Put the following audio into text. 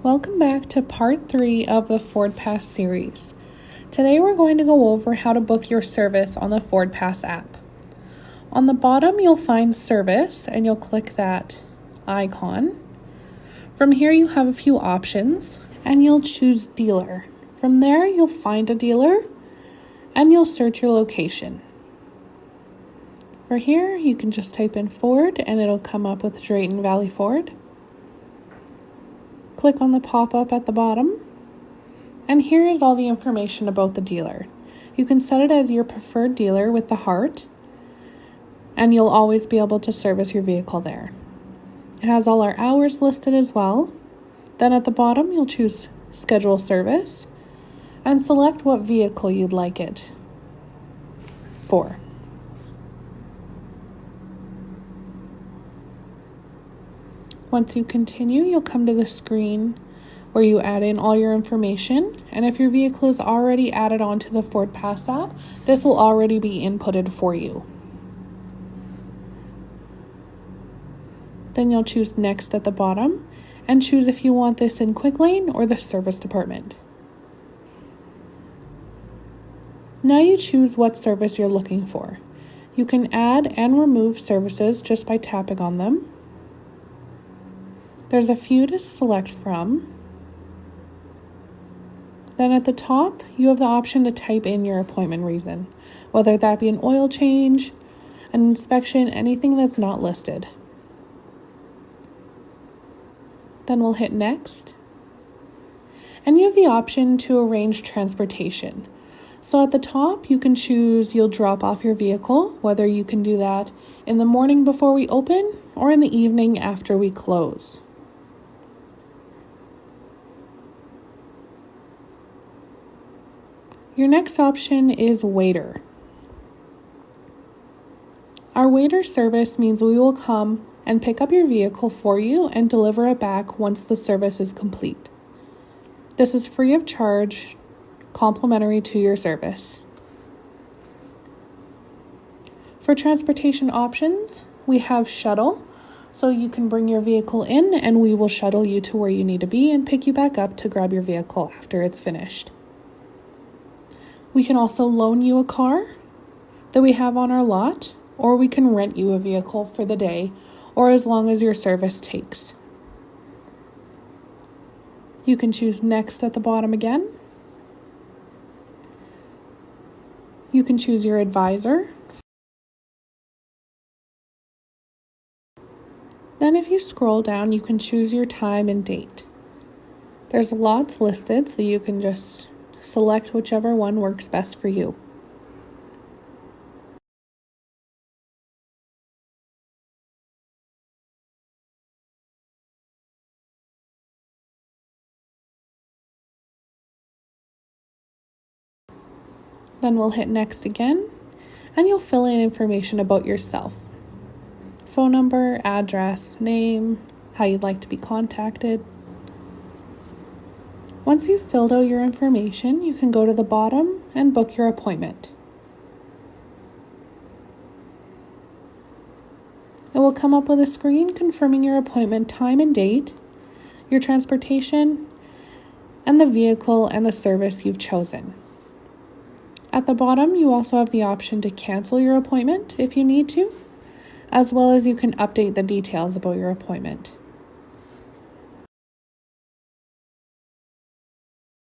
Welcome back to part 3 of the FordPass series. Today we're going to go over how to book your service on the FordPass app. On the bottom you'll find service and you'll click that icon. From here you have a few options and you'll choose dealer. From there you'll find a dealer and you'll search your location. For here you can just type in Ford and it'll come up with Drayton Valley Ford. Click on the pop-up at the bottom, and here is all the information about the dealer. You can set it as your preferred dealer with the heart, and you'll always be able to service your vehicle there. It has all our hours listed as well. Then at the bottom, you'll choose Schedule Service, and select what vehicle you'd like it for. Once you continue, you'll come to the screen where you add in all your information, and if your vehicle is already added onto the FordPass app, this will already be inputted for you. Then you'll choose Next at the bottom and choose if you want this in Quick Lane or the service department. Now you choose what service you're looking for. You can add and remove services just by tapping on them. There's a few to select from. Then at the top, you have the option to type in your appointment reason, whether that be an oil change, an inspection, anything that's not listed. Then we'll hit Next. And you have the option to arrange transportation. So at the top, you can choose you'll drop off your vehicle, whether you can do that in the morning before we open or in the evening after we close. Your next option is waiter. Our waiter service means we will come and pick up your vehicle for you and deliver it back once the service is complete. This is free of charge, complimentary to your service. For transportation options, we have shuttle, so you can bring your vehicle in and we will shuttle you to where you need to be and pick you back up to grab your vehicle after it's finished. We can also loan you a car that we have on our lot, or we can rent you a vehicle for the day or as long as your service takes. You can choose Next at the bottom again. You can choose your advisor. Then if you scroll down, you can choose your time and date. There's lots listed, so you can just select whichever one works best for you. Then we'll hit Next again, and you'll fill in information about yourself. Phone number, address, name, how you'd like to be contacted. Once you've filled out your information, you can go to the bottom and book your appointment. It will come up with a screen confirming your appointment time and date, your transportation, and the vehicle and the service you've chosen. At the bottom, you also have the option to cancel your appointment if you need to, as well as you can update the details about your appointment.